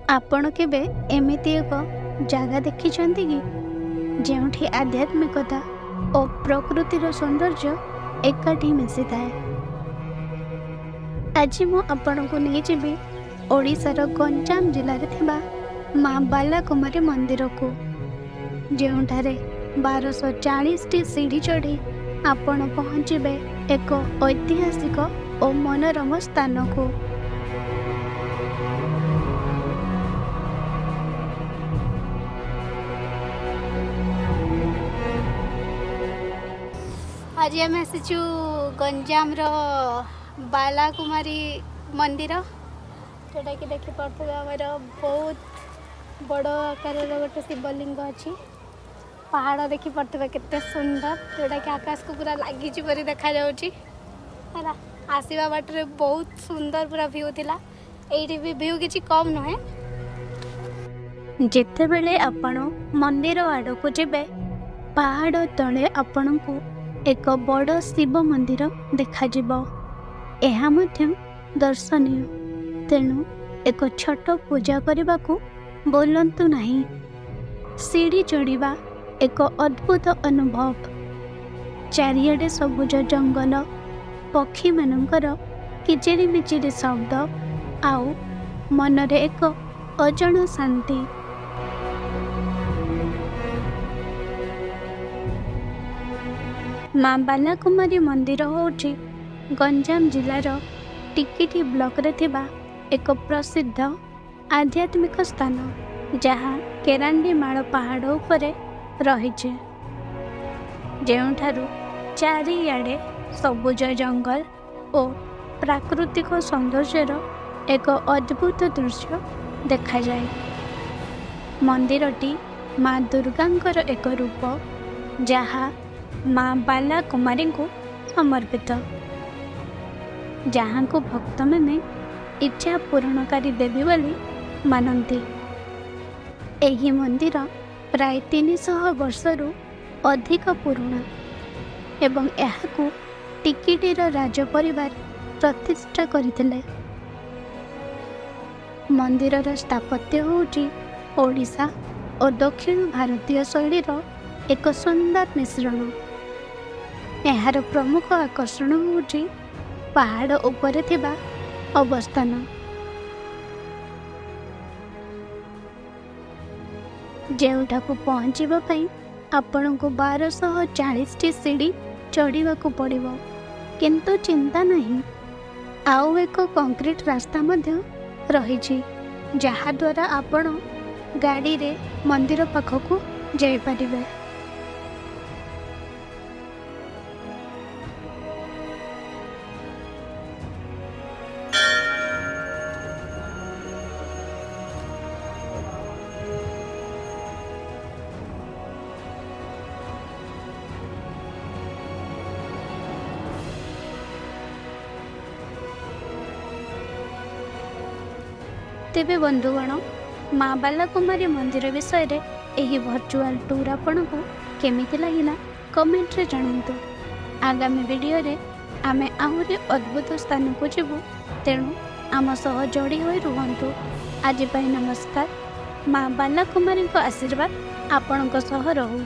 ଆପଣ କେବେ ଏମିତି ଏକ ଜାଗା ଦେଖିଛନ୍ତି କି ଯେଉଁଠି ଆଧ୍ୟାତ୍ମିକତା ଓ ପ୍ରକୃତିର ସୌନ୍ଦର୍ଯ୍ୟ ଏକାଠି ମିଶିଥାଏ? ଆଜି ମୁଁ ଆପଣଙ୍କୁ ନେଇଯିବି ଓଡ଼ିଶାର ଗଞ୍ଜାମ ଜିଲ୍ଲାରେ ଥିବା ମା ବାଲାକୁମାରୀ ମନ୍ଦିରକୁ, ଯେଉଁଠାରେ 1240ଟି ସିଢ଼ି ଚଢ଼ି ଆପଣ ପହଞ୍ଚିବେ ଏକ ଐତିହାସିକ ଓ ମନୋରମ ସ୍ଥାନକୁ। आज आम आसीचु गंजामर बालाकुमारी मंदिर, जोटा कि देखिपे आमर बहुत बड़ आकार गोटे शिवलिंग अच्छी। पहाड़ देखिपे केते सुंदर, जोटा कि आकाश को पूरा लगी देखा जाउची। आसवा बाटर बहुत सुंदर पूरा व्यू थिला। एठी भी व्यू किछि कम नुहे। जेते बेले आपण मंदिर आड़ को जेबे पहाड़ तले आपनकु एक बड़ शिव मंदिर देखाजिबो। एहा मध्य दर्शनीय, तेणु एक छोट पूजा करबाकू बोलंतु नहीं। सीढ़ी चढ़िबा एक अद्भुत अनुभव। चारिआडे सबुज जंगल, पक्षी मानकर किचिरी मिचिरी शब्द, आउ मनरे एक अजଣା शांति। माँ बालाकुमारी मंदिर होउची गंजाम जिलार टिकिटी ब्लॉक रे थिबा एक प्रसिद्ध आध्यात्मिक स्थान, जहाँ केरांडीमाल पहाड़ उपरे रहिছে, ଯେଉଁଠାରୁ ଚାରିଆଡ଼େ ସବୁଜ ଜଙ୍ଗଲ ଓ ପ୍ରାକୃତିକ ସୌନ୍ଦର୍ଯ୍ୟର ଏକ ଅଦ୍ଭୁତ ଦୃଶ୍ୟ ଦେଖାଯାଏ। ମନ୍ଦିରଟି ମା ଦୁର୍ଗାଙ୍କର ଏକ ରୂପ, ଯାହା ମା ବାଲାକୁମାରୀଙ୍କୁ ସମର୍ପିତ, ଯାହାଙ୍କୁ ଭକ୍ତମାନେ ଇଚ୍ଛା ପୂରଣକାରୀ ଦେବୀ ବୋଲି ମାନନ୍ତି। ଏହି ମନ୍ଦିର ପ୍ରାୟ 300 ବର୍ଷରୁ ଅଧିକ ପୁରୁଣା ଏବଂ ଏହାକୁ ଟିକିଟିର ରାଜ ପରିବାର ପ୍ରତିଷ୍ଠା କରିଥିଲେ। ମନ୍ଦିରର ସ୍ଥାପତ୍ୟ ହେଉଛି ଓଡ଼ିଶା ଓ ଦକ୍ଷିଣ ଭାରତୀୟ ଶୈଳୀର ଏକ ସୁନ୍ଦର ମିଶ୍ରଣ। ଏହାର ପ୍ରମୁଖ ଆକର୍ଷଣ ହେଉଛି ପାହାଡ଼ ଉପରେ ଥିବା ଅବସ୍ଥାନ। ଯେଉଁଠାକୁ ପହଞ୍ଚିବା ପାଇଁ ଆପଣଙ୍କୁ 1240ଟି ସିଢ଼ି ଚଢ଼ିବାକୁ ପଡ଼ିବ। କିନ୍ତୁ ଚିନ୍ତା ନାହିଁ, ଆଉ ଏକ କଂକ୍ରିଟ ରାସ୍ତା ମଧ୍ୟ ରହିଛି, ଯାହାଦ୍ୱାରା ଆପଣ ଗାଡ଼ିରେ ମନ୍ଦିର ପାଖକୁ ଯାଇପାରିବେ। तेबे बंधुगण, माँ बालाकुमारी मंदिर विषय रे एही वर्चुअल टूर आपनको केमिति लागिला कमेंट रे जणांतु। आगामी वीडियो रे आमे आहुरी अद्भुत स्थान को जीवु, तेणु आम सह जोड़ी होई रुहंतु। आज नमस्कार। माँ बालाकुमारी को आशीर्वाद आपणक सह रहू।